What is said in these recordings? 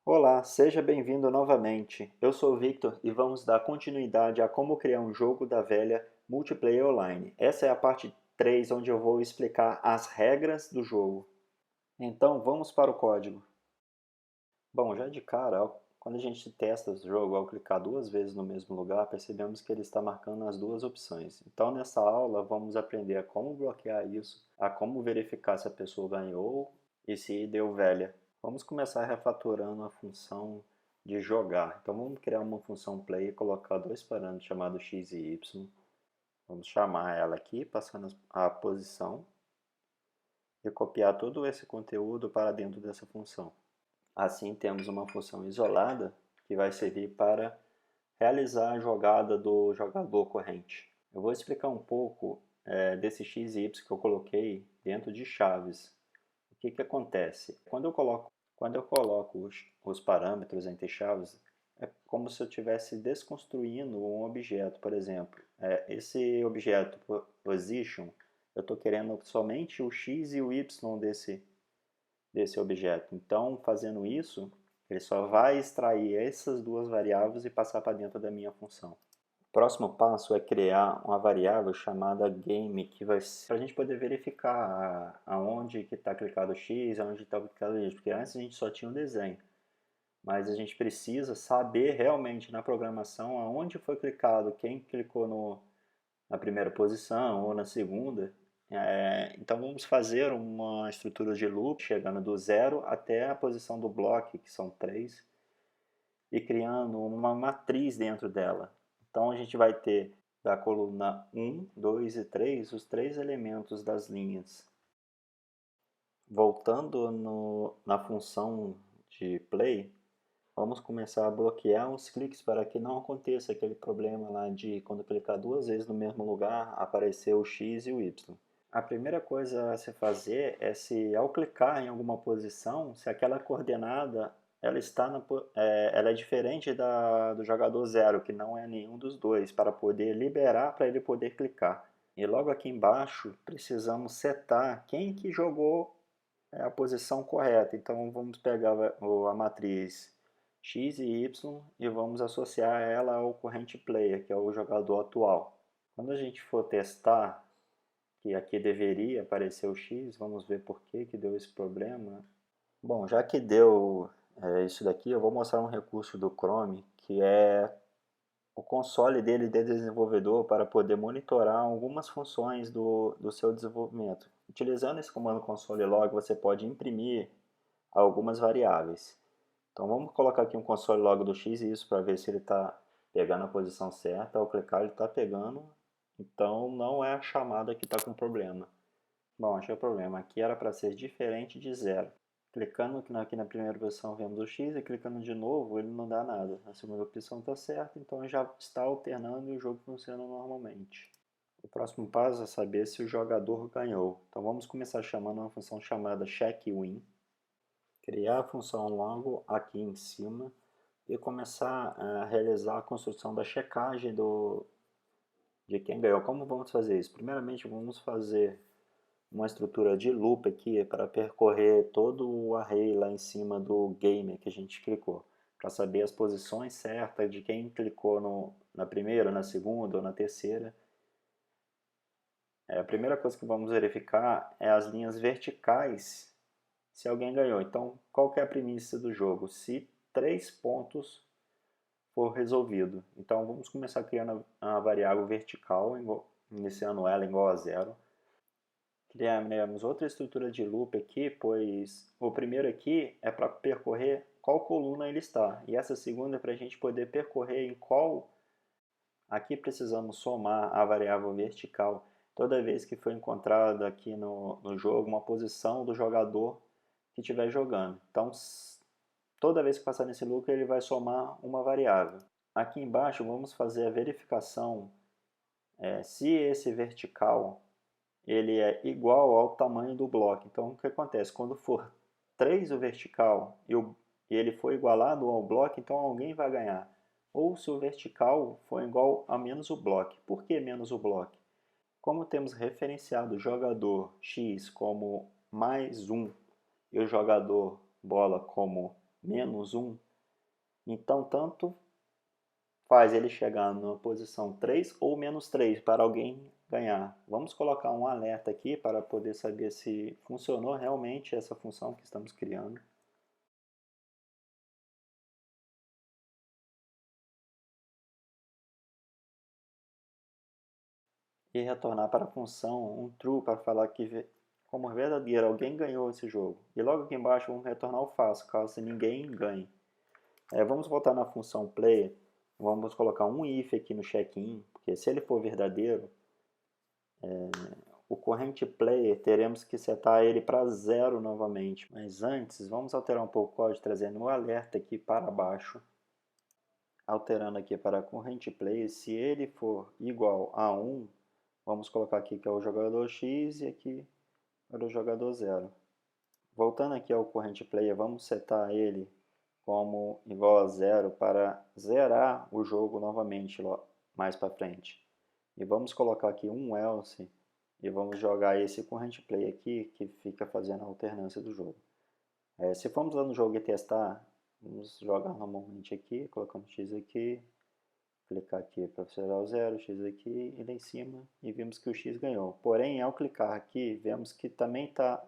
Olá, seja bem-vindo novamente. Eu sou o Victor e vamos dar continuidade a como criar um jogo da velha multiplayer online. Essa é a parte 3, onde eu vou explicar as regras do jogo. Então, vamos para o código. Bom, já de cara, quando a gente testa o jogo, ao clicar duas vezes no mesmo lugar, percebemos que ele está marcando as duas opções. Então, nessa aula, vamos aprender a como bloquear isso, a como verificar se a pessoa ganhou e se deu velha. Vamos começar refatorando a função de jogar. Então, vamos criar uma função play e colocar dois parâmetros chamados x e y. Vamos chamar ela aqui, passando a posição, e copiar todo esse conteúdo para dentro dessa função. Assim, temos uma função isolada que vai servir para realizar a jogada do jogador corrente. Eu vou explicar um pouco desse x e y que eu coloquei dentro de chaves. O que acontece? Quando eu coloco os parâmetros entre chaves, é como se eu estivesse desconstruindo um objeto. Por exemplo, esse objeto position, eu estou querendo somente o x e o y desse objeto. Então, fazendo isso, ele só vai extrair essas duas variáveis e passar para dentro da minha função. O próximo passo é criar uma variável chamada game, que vai ser para a gente poder verificar aonde que está clicado X, aonde está clicado Y, porque antes a gente só tinha o desenho. Mas a gente precisa saber realmente na programação aonde foi clicado, quem clicou na primeira posição ou na segunda. Então vamos fazer uma estrutura de loop chegando do zero até a posição do bloco, que são 3, e criando uma matriz dentro dela. Então a gente vai ter da coluna 1, 2 e 3 os três elementos das linhas. Voltando na função de play, vamos começar a bloquear os cliques para que não aconteça aquele problema lá de quando clicar duas vezes no mesmo lugar aparecer o X e o Y. A primeira coisa a se fazer é se ao clicar em alguma posição, se aquela coordenada ela é diferente do jogador zero, que não é nenhum dos dois, para poder liberar para ele poder clicar. E logo aqui embaixo precisamos setar quem que jogou a posição correta. Então vamos pegar a matriz x e y e vamos associar ela ao corrente player, que é o jogador atual. Quando a gente for testar, que aqui deveria aparecer o x, vamos ver por que deu esse problema. Bom, já que deu isso daqui, eu vou mostrar um recurso do Chrome, que é o console dele de desenvolvedor para poder monitorar algumas funções do seu desenvolvimento. Utilizando esse comando console log, você pode imprimir algumas variáveis. Então vamos colocar aqui um console log do x e isso para ver se ele está pegando a posição certa. Ao clicar ele está pegando, então não é a chamada que está com problema. Bom, achei o problema. Aqui era para ser diferente de zero. Clicando aqui na primeira posição vemos o X e clicando de novo ele não dá nada. A segunda opção está certa, então já está alternando e o jogo funciona normalmente. O próximo passo é saber se o jogador ganhou. Então vamos começar chamando uma função chamada checkWin. Criar a função logo aqui em cima e começar a realizar a construção da checagem de quem ganhou. Como vamos fazer isso? Primeiramente vamos fazer uma estrutura de loop aqui para percorrer todo o array lá em cima do game que a gente clicou, para saber as posições certas de quem clicou na primeira, na segunda ou na terceira. A primeira coisa que vamos verificar é as linhas verticais, se alguém ganhou. Então, qual que é a premissa do jogo? Se 3 pontos for resolvido. Então, vamos começar criando a variável vertical, iniciando ela igual a zero. Criaremos outra estrutura de loop aqui, pois o primeiro aqui é para percorrer qual coluna ele está, e essa segunda é para a gente poder percorrer em qual. Aqui precisamos somar a variável vertical toda vez que foi encontrada aqui no jogo uma posição do jogador que estiver jogando. Então, toda vez que passar nesse loop, ele vai somar uma variável. Aqui embaixo, vamos fazer a verificação se esse vertical ele é igual ao tamanho do bloco. Então, o que acontece? Quando for 3 o vertical e ele for igualado ao bloco, então alguém vai ganhar. Ou se o vertical for igual a menos o bloco. Por que menos o bloco? Como temos referenciado o jogador X como mais 1 e o jogador bola como menos 1, então tanto faz ele chegar na posição 3 ou menos 3 para alguém ganhar. Vamos colocar um alerta aqui para poder saber se funcionou realmente essa função que estamos criando. E retornar para a função um true para falar que, como verdadeiro, alguém ganhou esse jogo. E logo aqui embaixo vamos retornar o falso, caso ninguém ganhe. Vamos voltar na função player, vamos colocar um if aqui no check-in, porque se ele for verdadeiro, o corrente player teremos que setar ele para 0 novamente. Mas antes, vamos alterar um pouco o código, trazendo o alerta aqui para baixo. Alterando aqui para corrente player, se ele for igual a 1, vamos colocar aqui que é o jogador X e aqui para o jogador 0. Voltando aqui ao corrente player, vamos setar ele como igual a 0 para zerar o jogo novamente mais para frente. E vamos colocar aqui um else e vamos jogar esse corrente play aqui que fica fazendo a alternância do jogo. Se formos lá no jogo e testar, vamos jogar normalmente aqui, colocando X aqui, clicar aqui para zerar o 0, X aqui e lá em cima, e vimos que o X ganhou. Porém, ao clicar aqui, vemos que também está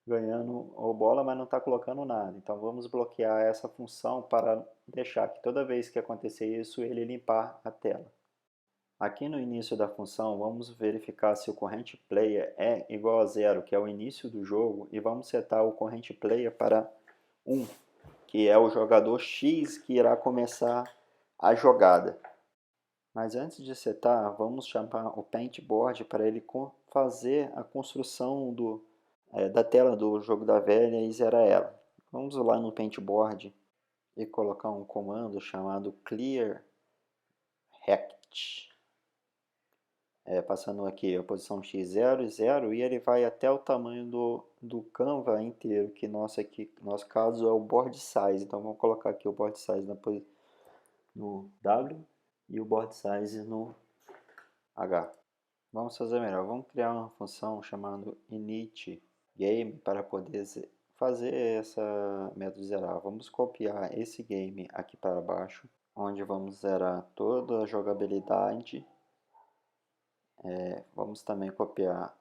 ganhando o bola, mas não está colocando nada. Então vamos bloquear essa função para deixar que toda vez que acontecer isso, ele limpar a tela. Aqui no início da função, vamos verificar se o corrente player é igual a 0, que é o início do jogo, e vamos setar o corrente player para 1, que é o jogador X que irá começar a jogada. Mas antes de setar, vamos chamar o paintboard para ele fazer a construção da tela do jogo da velha e zerar ela. Vamos lá no paintboard e colocar um comando chamado clear rect. Passando aqui a posição x 0 e 0 e ele vai até o tamanho do canva inteiro, que nosso caso é o board size. Então vamos colocar aqui o board size no W e o board size no H. Vamos fazer melhor, vamos criar uma função chamada init game para poder fazer essa método zerar. Vamos copiar esse game aqui para baixo, onde vamos zerar toda a jogabilidade. Vamos também copiar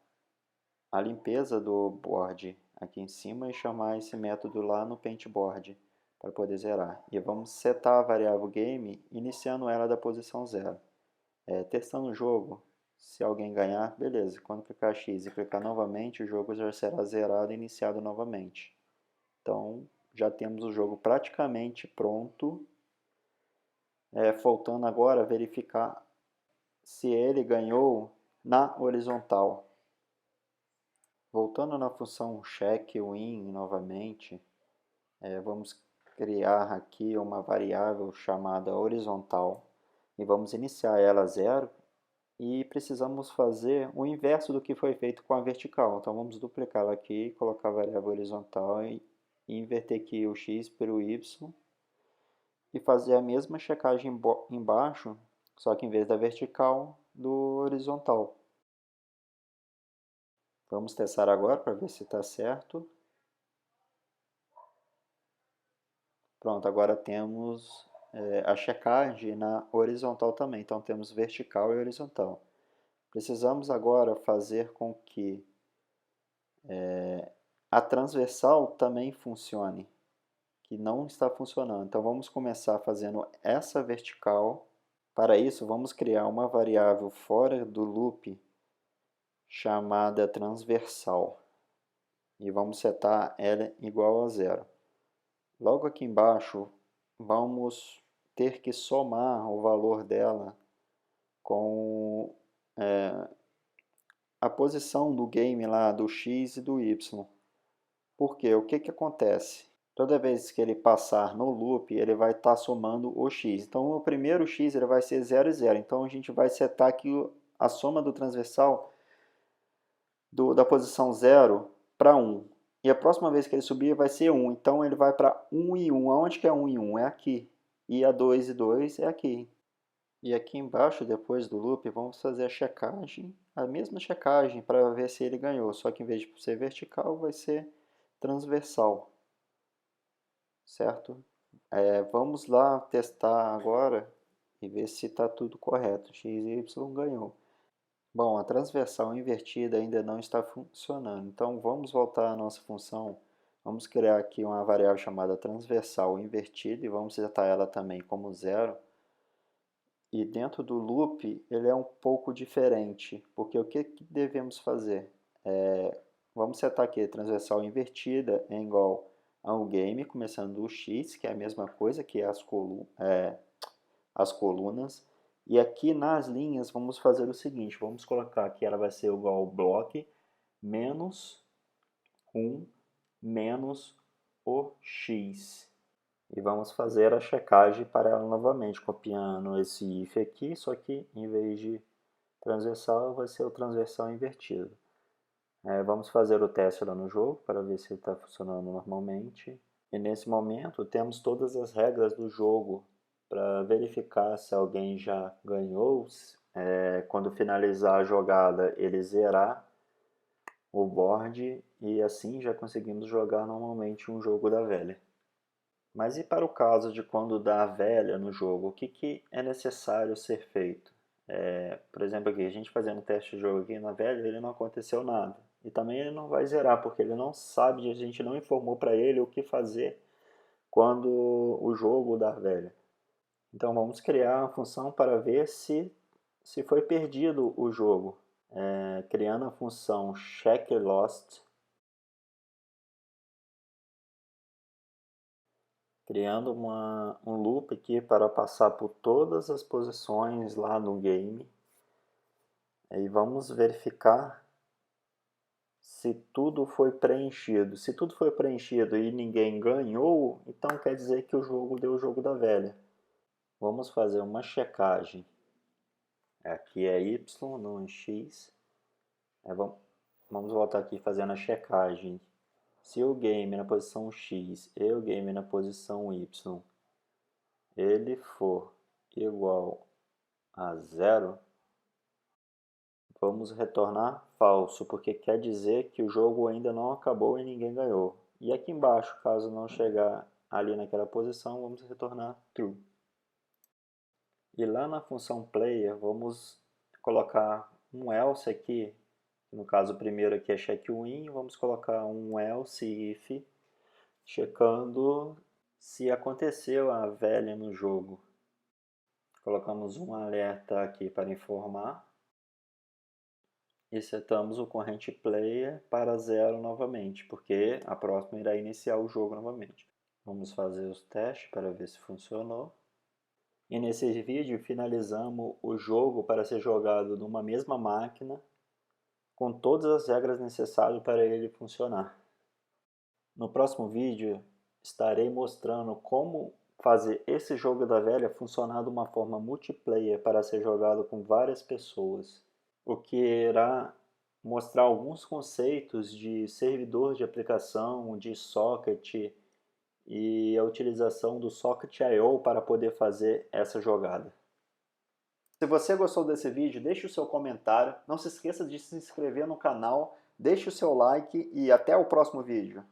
a limpeza do board aqui em cima e chamar esse método lá no paintboard para poder zerar. E vamos setar a variável game iniciando ela da posição 0. Testando o jogo, se alguém ganhar, beleza. Quando clicar X e clicar novamente, o jogo já será zerado e iniciado novamente. Então já temos o jogo praticamente pronto. Faltando agora verificar se ele ganhou na horizontal. Voltando na função check_win novamente, vamos criar aqui uma variável chamada horizontal e vamos iniciar ela a 0 e precisamos fazer o inverso do que foi feito com a vertical. Então vamos duplicá-la aqui, colocar a variável horizontal e inverter aqui o x pelo y e fazer a mesma checagem embaixo, só que em vez da vertical, do horizontal. Vamos testar agora para ver se está certo. Pronto, agora temos a checagem na horizontal também. Então temos vertical e horizontal. Precisamos agora fazer com que a transversal também funcione, que não está funcionando. Então vamos começar fazendo essa vertical. Para isso, vamos criar uma variável fora do loop chamada transversal. E vamos setar ela igual a 0. Logo aqui embaixo, vamos ter que somar o valor dela com a posição do game lá, do X e do Y. Porque o que acontece? Toda vez que ele passar no loop, ele vai estar somando o X. Então, o primeiro X ele vai ser 0 e 0. Então, a gente vai setar aqui a soma do transversal da posição 0 para 1. E a próxima vez que ele subir vai ser 1. Então, ele vai para 1 e 1. Aonde que é 1 e 1? É aqui. E a 2 e 2 é aqui. E aqui embaixo, depois do loop, vamos fazer a checagem. A mesma checagem para ver se ele ganhou. Só que em vez de ser vertical, vai ser transversal. certo? Vamos lá testar agora e ver se está tudo correto. X e Y ganhou. Bom, a transversal invertida ainda não está funcionando, então vamos voltar à nossa função. Vamos criar aqui uma variável chamada transversal invertida e vamos setar ela também como zero. E dentro do loop ele é um pouco diferente, porque o que devemos fazer? Vamos setar aqui transversal invertida é igual a um game, começando do x, que é a mesma coisa que as colunas. E aqui nas linhas vamos fazer o seguinte, vamos colocar que ela vai ser igual ao bloco menos 1 menos o x. E vamos fazer a checagem para ela novamente, copiando esse if aqui, só que em vez de transversal vai ser o transversal invertido. Vamos fazer o teste lá no jogo para ver se ele está funcionando normalmente. E nesse momento temos todas as regras do jogo para verificar se alguém já ganhou. Quando finalizar a jogada ele zerar o board e assim já conseguimos jogar normalmente um jogo da velha. Mas e para o caso de quando dá a velha no jogo, o que é necessário ser feito? Por exemplo, aqui, a gente fazendo teste de jogo aqui na velha, ele não aconteceu nada. E também ele não vai zerar, porque ele não sabe, a gente não informou para ele o que fazer quando o jogo dá velha. Então vamos criar uma função para ver se foi perdido o jogo. Criando a função checkLost, criando um loop aqui para passar por todas as posições lá no game. E vamos verificar se tudo foi preenchido. Se tudo foi preenchido e ninguém ganhou, então quer dizer que o jogo deu o jogo da velha. Vamos fazer uma checagem. Aqui é Y, não é X. Vamos voltar aqui fazendo a checagem. Se o game na posição X e o game na posição Y ele for igual a zero, vamos retornar falso, porque quer dizer que o jogo ainda não acabou e ninguém ganhou. E aqui embaixo, caso não chegar ali naquela posição, vamos retornar true. E lá na função player, vamos colocar um else aqui. No caso, o primeiro aqui é check-win, vamos colocar um else if, checando se aconteceu a velha no jogo. Colocamos um alerta aqui para informar. E setamos o corrente player para 0 novamente, porque a próxima irá iniciar o jogo novamente. Vamos fazer os testes para ver se funcionou. E nesse vídeo finalizamos o jogo para ser jogado numa mesma máquina, com todas as regras necessárias para ele funcionar. No próximo vídeo estarei mostrando como fazer esse jogo da velha funcionar de uma forma multiplayer para ser jogado com várias pessoas, o que irá mostrar alguns conceitos de servidor de aplicação, de socket e a utilização do Socket I/O para poder fazer essa jogada. Se você gostou desse vídeo, deixe o seu comentário, não se esqueça de se inscrever no canal, deixe o seu like e até o próximo vídeo.